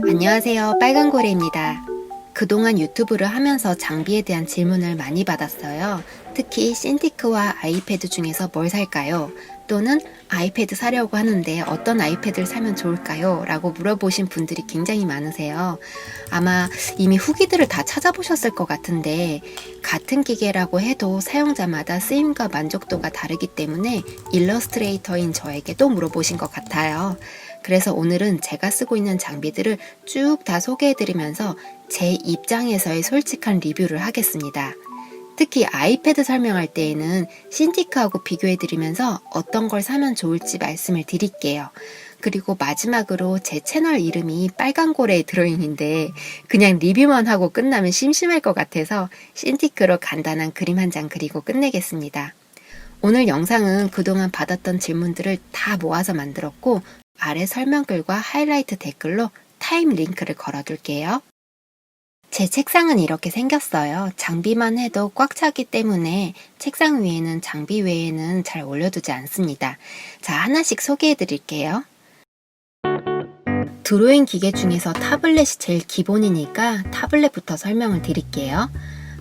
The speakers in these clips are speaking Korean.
안녕하세요. 빨간고래입니다. 그동안 유튜브를 하면서 장비에 대한 질문을 많이 받았어요. 특히 신티크와 아이패드 중에서 뭘 살까요? 또는 아이패드 사려고 하는데 어떤 아이패드를 사면 좋을까요? 라고 물어보신 분들이 굉장히 많으세요. 아마 이미 후기들을 다 찾아보셨을 것 같은데 같은 기계라고 해도 사용자마다 쓰임과 만족도가 다르기 때문에 일러스트레이터인 저에게도 물어보신 것 같아요. 그래서 오늘은 제가 쓰고 있는 장비들을 쭉 다 소개해드리면서 제 입장에서의 솔직한 리뷰를 하겠습니다. 특히 아이패드 설명할 때에는 신티크하고 비교해드리면서 어떤 걸 사면 좋을지 말씀을 드릴게요. 그리고 마지막으로 제 채널 이름이 빨간고래 드로잉인데 그냥 리뷰만 하고 끝나면 심심할 것 같아서 신티크로 간단한 그림 한 장 그리고 끝내겠습니다. 오늘 영상은 그동안 받았던 질문들을 다 모아서 만들었고 아래 설명글과 하이라이트 댓글로 타임 링크를 걸어둘게요. 제 책상은 이렇게 생겼어요. 장비만 해도 꽉 차기 때문에 책상 위에는 장비 외에는 잘 올려두지 않습니다. 자, 하나씩 소개해 드릴게요. 드로잉 기계 중에서 타블렛이 제일 기본이니까 타블렛부터 설명을 드릴게요.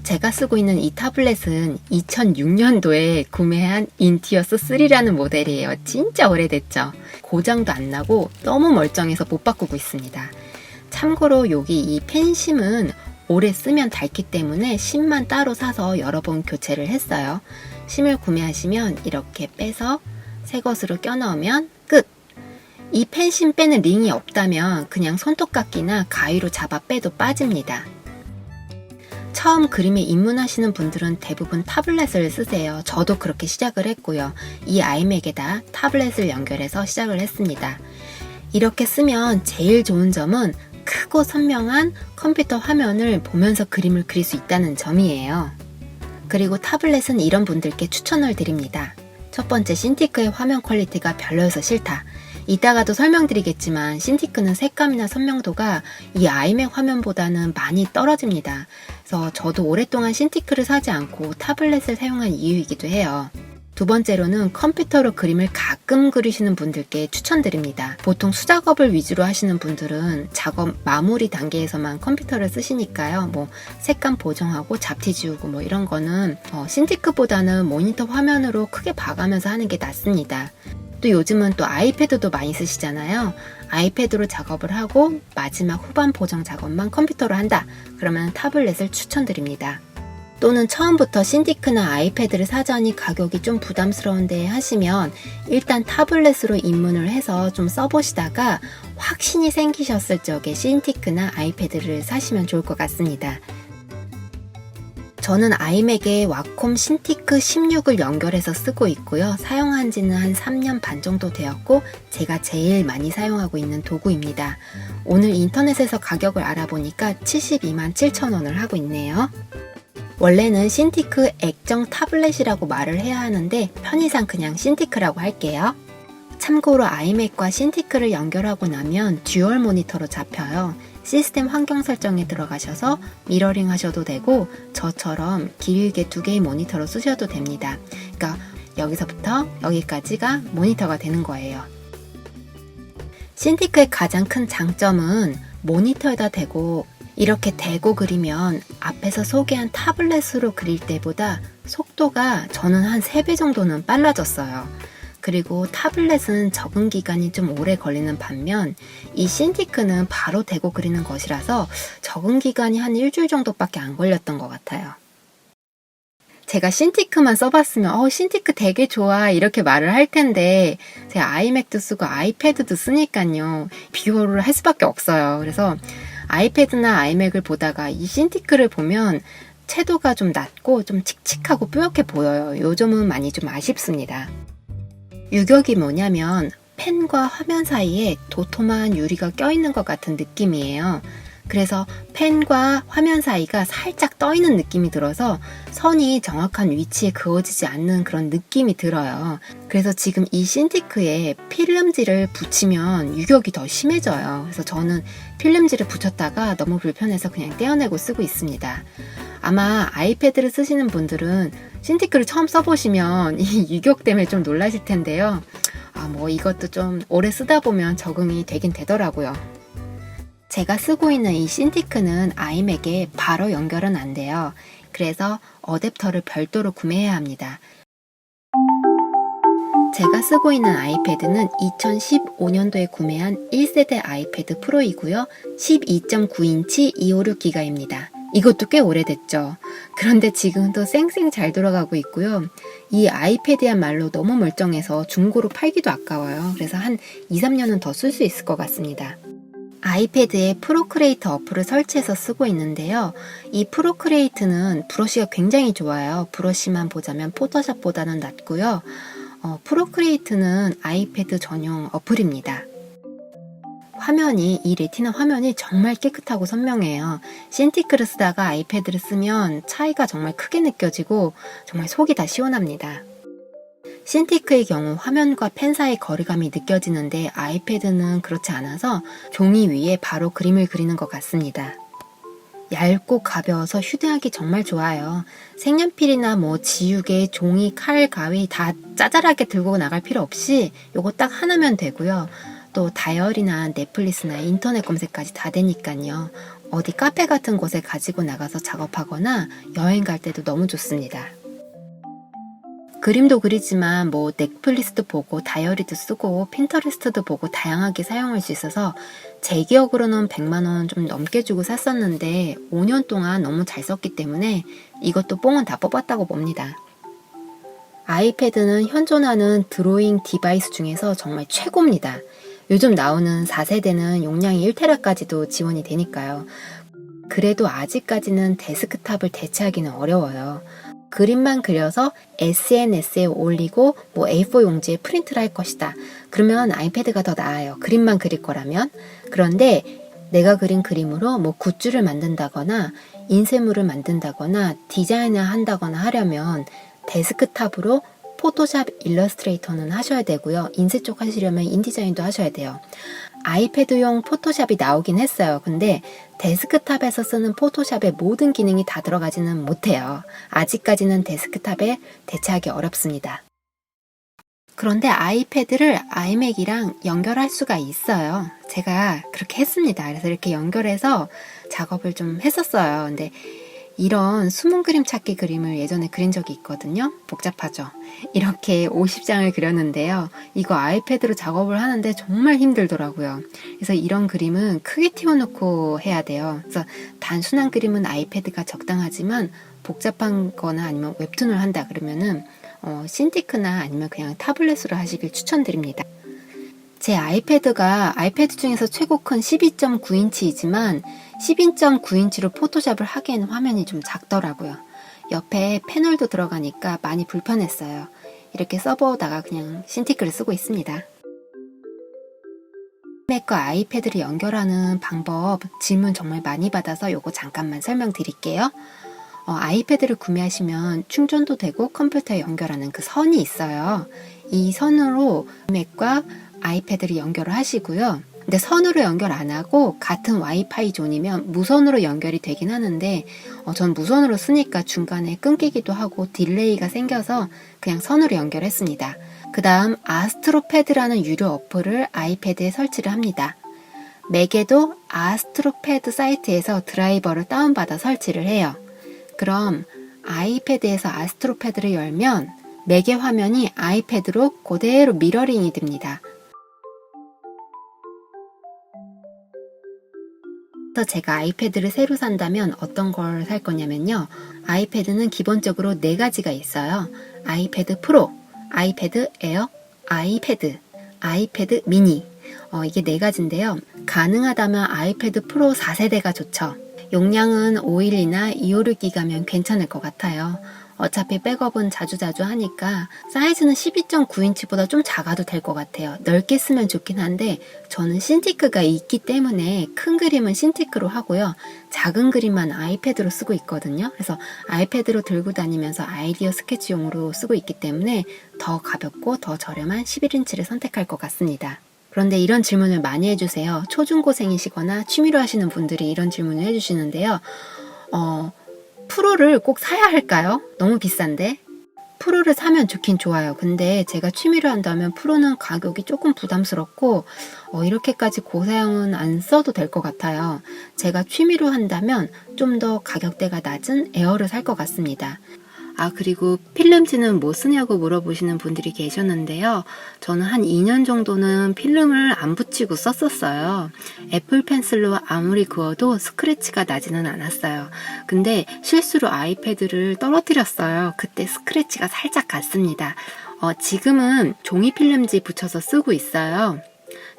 제가 쓰고 있는 이 타블렛은 2006년도에 구매한 인티어스 3라는 모델이에요. 진짜 오래됐죠. 고장도 안 나고 너무 멀쩡해서 못 바꾸고 있습니다. 참고로 여기 이 펜심은 오래 쓰면 닳기 때문에 심만 따로 사서 여러 번 교체를 했어요. 심을 구매하시면 이렇게 빼서 새 것으로 껴넣으면 끝! 이 펜심 빼는 링이 없다면 그냥 손톱깎이나 가위로 잡아 빼도 빠집니다. 처음 그림에 입문하시는 분들은 대부분 타블렛을 쓰세요. 저도 그렇게 시작을 했고요. 이 아이맥에다 타블렛을 연결해서 시작을 했습니다. 이렇게 쓰면 제일 좋은 점은 크고 선명한 컴퓨터 화면을 보면서 그림을 그릴 수 있다는 점이에요. 그리고 타블렛은 이런 분들께 추천을 드립니다. 첫 번째, 신티크의 화면 퀄리티가 별로여서 싫다. 이따가도 설명드리겠지만 신티크는 색감이나 선명도가 이 아이맥 화면보다는 많이 떨어집니다. 그래서 저도 오랫동안 신티크를 사지 않고 타블렛을 사용한 이유이기도 해요. 두 번째로는 컴퓨터로 그림을 가끔 그리시는 분들께 추천드립니다. 보통 수작업을 위주로 하시는 분들은 작업 마무리 단계에서만 컴퓨터를 쓰시니까요. 색감 보정하고 잡티 지우고 이런 거는 신티크보다는 모니터 화면으로 크게 봐가면서 하는 게 낫습니다. 또 요즘은 또 아이패드도 많이 쓰시잖아요. 아이패드로 작업을 하고 마지막 후반 보정 작업만 컴퓨터로 한다. 그러면 타블렛을 추천드립니다. 또는 처음부터 신티크나 아이패드를 사자니 가격이 좀 부담스러운데 하시면 일단 타블렛으로 입문을 해서 좀 써보시다가 확신이 생기셨을 적에 신티크나 아이패드를 사시면 좋을 것 같습니다. 저는 아이맥에 와콤 신티크 16을 연결해서 쓰고 있고요. 사용한 지는 한 3년 반 정도 되었고 제가 제일 많이 사용하고 있는 도구입니다. 오늘 인터넷에서 가격을 알아보니까 72만 7천 원을 하고 있네요. 원래는 신티크 액정 타블렛이라고 말을 해야 하는데 편의상 그냥 신티크라고 할게요. 참고로 아이맥과 신티크를 연결하고 나면 듀얼 모니터로 잡혀요. 시스템 환경 설정에 들어가셔서 미러링 하셔도 되고 저처럼 길게 두 개의 모니터로 쓰셔도 됩니다. 그러니까 여기서부터 여기까지가 모니터가 되는 거예요. 신티크의 가장 큰 장점은 모니터에다 대고 이렇게 대고 그리면 앞에서 소개한 타블렛으로 그릴 때보다 속도가 저는 한 3배 정도는 빨라졌어요. 그리고 타블렛은 적응 기간이 좀 오래 걸리는 반면 이 신티크는 바로 대고 그리는 것이라서 적응 기간이 한 일주일 정도밖에 안 걸렸던 것 같아요. 제가 신티크만 써봤으면 신티크 되게 좋아 이렇게 말을 할 텐데 제가 아이맥도 쓰고 아이패드도 쓰니까요. 비교를 할 수밖에 없어요. 그래서 아이패드나 아이맥을 보다가 이 신티크를 보면 채도가 좀 낮고 좀 칙칙하고 뾰족해 보여요. 요 점은 많이 좀 아쉽습니다. 유격이 뭐냐면 펜과 화면 사이에 도톰한 유리가 껴있는 것 같은 느낌이에요. 그래서 펜과 화면 사이가 살짝 떠있는 느낌이 들어서 선이 정확한 위치에 그어지지 않는 그런 느낌이 들어요. 그래서 지금 이 신티크에 필름지를 붙이면 유격이 더 심해져요. 그래서 저는 필름지를 붙였다가 너무 불편해서 그냥 떼어내고 쓰고 있습니다. 아마 아이패드를 쓰시는 분들은 신티크를 처음 써보시면 이 유격 때문에 좀 놀라실 텐데요. 이것도 좀 오래 쓰다 보면 적응이 되긴 되더라고요. 제가 쓰고 있는 이 신티크는 아이맥에 바로 연결은 안 돼요. 그래서 어댑터를 별도로 구매해야 합니다. 제가 쓰고 있는 아이패드는 2015년도에 구매한 1세대 아이패드 프로이고요. 12.9인치 256기가입니다. 이것도 꽤 오래됐죠. 그런데 지금도 쌩쌩 잘 돌아가고 있고요. 이 아이패드야말로 너무 멀쩡해서 중고로 팔기도 아까워요. 그래서 한 2, 3년은 더 쓸 수 있을 것 같습니다. 아이패드에 프로크리에이터 어플을 설치해서 쓰고 있는데요. 이 프로크리에이트는 브러쉬가 굉장히 좋아요. 브러쉬만 보자면 포토샵보다는 낫고요. 프로크리에이트는 아이패드 전용 어플입니다. 이 레티나 화면이 정말 깨끗하고 선명해요. 신티크를 쓰다가 아이패드를 쓰면 차이가 정말 크게 느껴지고 정말 속이 다 시원합니다. 신티크의 경우 화면과 펜 사이 거리감이 느껴지는데 아이패드는 그렇지 않아서 종이 위에 바로 그림을 그리는 것 같습니다. 얇고 가벼워서 휴대하기 정말 좋아요. 색연필이나 지우개, 종이, 칼, 가위 다 짜잘하게 들고 나갈 필요 없이 요거 딱 하나면 되고요. 또 다이어리나 넷플릭스나 인터넷 검색까지 다 되니까요. 어디 카페 같은 곳에 가지고 나가서 작업하거나 여행 갈 때도 너무 좋습니다. 그림도 그리지만 넷플릭스도 보고 다이어리도 쓰고 핀터레스트도 보고 다양하게 사용할 수 있어서 제 기억으로는 100만원 좀 넘게 주고 샀었는데 5년 동안 너무 잘 썼기 때문에 이것도 뽕은 다 뽑았다고 봅니다. 아이패드는 현존하는 드로잉 디바이스 중에서 정말 최고입니다. 요즘 나오는 4세대는 용량이 1테라까지도 지원이 되니까요. 그래도 아직까지는 데스크탑을 대체하기는 어려워요. 그림만 그려서 SNS에 올리고 A4 용지에 프린트를 할 것이다. 그러면 아이패드가 더 나아요. 그림만 그릴 거라면. 그런데 내가 그린 그림으로 굿즈를 만든다거나 인쇄물을 만든다거나 디자인을 한다거나 하려면 데스크탑으로 포토샵 일러스트레이터는 하셔야 되고요. 인쇄 쪽 하시려면 인디자인도 하셔야 돼요. 아이패드용 포토샵이 나오긴 했어요. 근데 데스크탑에서 쓰는 포토샵의 모든 기능이 다 들어가지는 못해요. 아직까지는 데스크탑에 대체하기 어렵습니다. 그런데 아이패드를 아이맥이랑 연결할 수가 있어요. 제가 그렇게 했습니다. 그래서 이렇게 연결해서 작업을 좀 했었어요. 근데 이런 숨은 그림 찾기 그림을 예전에 그린 적이 있거든요. 복잡하죠. 이렇게 50장을 그렸는데요. 이거 아이패드로 작업을 하는데 정말 힘들더라고요. 그래서 이런 그림은 크게 띄워놓고 해야 돼요. 그래서 단순한 그림은 아이패드가 적당하지만 복잡한 거나 아니면 웹툰을 한다 그러면은 신티크나 아니면 그냥 타블렛으로 하시길 추천드립니다. 제 아이패드가 아이패드 중에서 최고 큰 12.9인치이지만 12.9인치로 포토샵을 하기에는 화면이 좀 작더라고요. 옆에 패널도 들어가니까 많이 불편했어요. 이렇게 써보다가 그냥 신티크를 쓰고 있습니다. 맥과 아이패드를 연결하는 방법 질문 정말 많이 받아서 요거 잠깐만 설명드릴게요. 아이패드를 구매하시면 충전도 되고 컴퓨터에 연결하는 그 선이 있어요. 이 선으로 맥과 아이패드를 연결을 하시고요. 근데 선으로 연결 안 하고 같은 와이파이 존이면 무선으로 연결이 되긴 하는데 전 무선으로 쓰니까 중간에 끊기기도 하고 딜레이가 생겨서 그냥 선으로 연결했습니다. 그 다음 아스트로패드라는 유료 어플을 아이패드에 설치를 합니다. 맥에도 아스트로패드 사이트에서 드라이버를 다운받아 설치를 해요. 그럼 아이패드에서 아스트로패드를 열면 맥의 화면이 아이패드로 그대로 미러링이 됩니다. 그래서 제가 아이패드를 새로 산다면 어떤 걸 살 거냐면요. 아이패드는 기본적으로 4가지가 있어요. 아이패드 프로, 아이패드 에어, 아이패드 미니. 이게 4가지인데요. 가능하다면 아이패드 프로 4세대가 좋죠. 용량은 512나 256기가면 괜찮을 것 같아요. 어차피 백업은 자주자주 하니까 사이즈는 12.9인치보다 좀 작아도 될 것 같아요. 넓게 쓰면 좋긴 한데 저는 신티크가 있기 때문에 큰 그림은 신티크로 하고요. 작은 그림만 아이패드로 쓰고 있거든요. 그래서 아이패드로 들고 다니면서 아이디어 스케치용으로 쓰고 있기 때문에 더 가볍고 더 저렴한 11인치를 선택할 것 같습니다. 그런데 이런 질문을 많이 해주세요. 초중고생이시거나 취미로 하시는 분들이 이런 질문을 해주시는데요. 프로를 꼭 사야 할까요? 너무 비싼데? 프로를 사면 좋긴 좋아요. 근데 제가 취미로 한다면 프로는 가격이 조금 부담스럽고 이렇게까지 고사양은 안 써도 될 것 같아요. 제가 취미로 한다면 좀 더 가격대가 낮은 에어를 살 것 같습니다. 그리고 필름지는 뭐 쓰냐고 물어보시는 분들이 계셨는데요. 저는 한 2년 정도는 필름을 안 붙이고 썼었어요. 애플 펜슬로 아무리 그어도 스크래치가 나지는 않았어요. 근데 실수로 아이패드를 떨어뜨렸어요. 그때 스크래치가 살짝 갔습니다. 지금은 종이 필름지 붙여서 쓰고 있어요.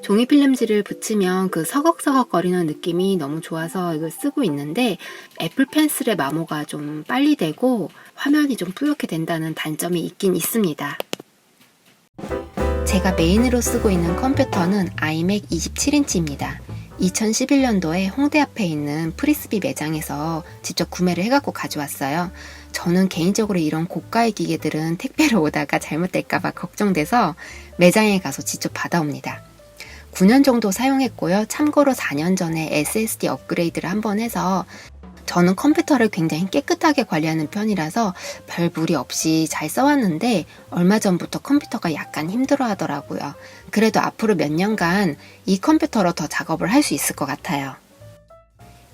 종이 필름지를 붙이면 그 서걱서걱 거리는 느낌이 너무 좋아서 이걸 쓰고 있는데 애플 펜슬의 마모가 좀 빨리 되고 화면이 좀 뿌옇게 된다는 단점이 있긴 있습니다. 제가 메인으로 쓰고 있는 컴퓨터는 아이맥 27인치입니다. 2011년도에 홍대 앞에 있는 프리스비 매장에서 직접 구매를 해갖고 가져왔어요. 저는 개인적으로 이런 고가의 기계들은 택배로 오다가 잘못될까봐 걱정돼서 매장에 가서 직접 받아옵니다. 9년 정도 사용했고요. 참고로 4년 전에 SSD 업그레이드를 한번 해서 저는 컴퓨터를 굉장히 깨끗하게 관리하는 편이라서 별 무리 없이 잘 써왔는데 얼마 전부터 컴퓨터가 약간 힘들어 하더라고요. 그래도 앞으로 몇 년간 이 컴퓨터로 더 작업을 할 수 있을 것 같아요.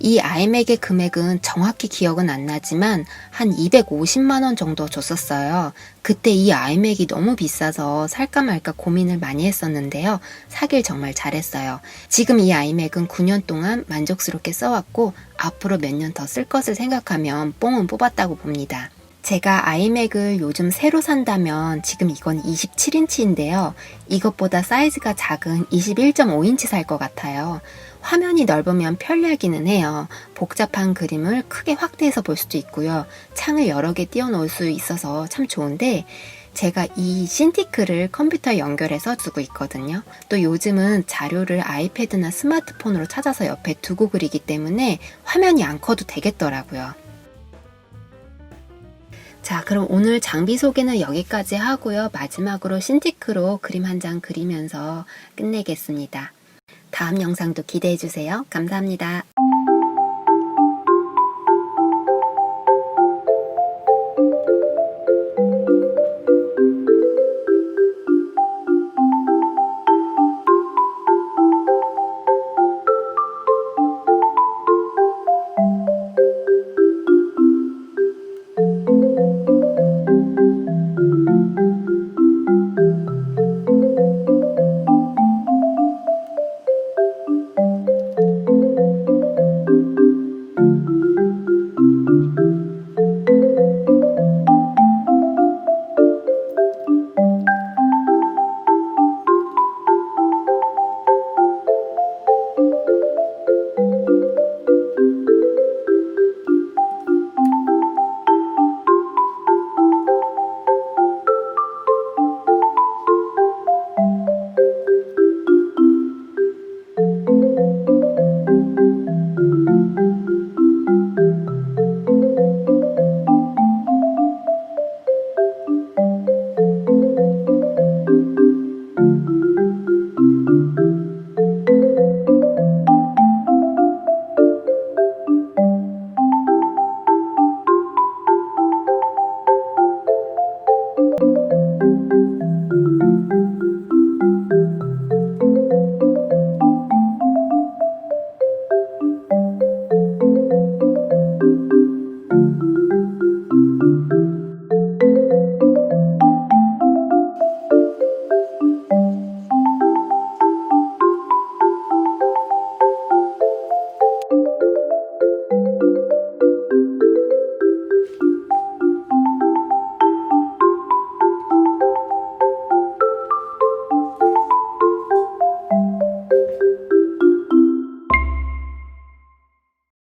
이 아이맥의 금액은 정확히 기억은 안 나지만 한 250만원 정도 줬었어요. 그때 이 아이맥이 너무 비싸서 살까 말까 고민을 많이 했었는데요. 사길 정말 잘했어요. 지금 이 아이맥은 9년 동안 만족스럽게 써왔고 앞으로 몇 년 더 쓸 것을 생각하면 뽕은 뽑았다고 봅니다. 제가 아이맥을 요즘 새로 산다면 지금 이건 27인치인데요. 이것보다 사이즈가 작은 21.5인치 살 것 같아요. 화면이 넓으면 편리하기는 해요. 복잡한 그림을 크게 확대해서 볼 수도 있고요. 창을 여러 개 띄워놓을 수 있어서 참 좋은데 제가 이 신티크를 컴퓨터에 연결해서 두고 있거든요. 또 요즘은 자료를 아이패드나 스마트폰으로 찾아서 옆에 두고 그리기 때문에 화면이 안 커도 되겠더라고요. 자, 그럼 오늘 장비 소개는 여기까지 하고요. 마지막으로 신티크로 그림 한 장 그리면서 끝내겠습니다. 다음 영상도 기대해주세요. 감사합니다.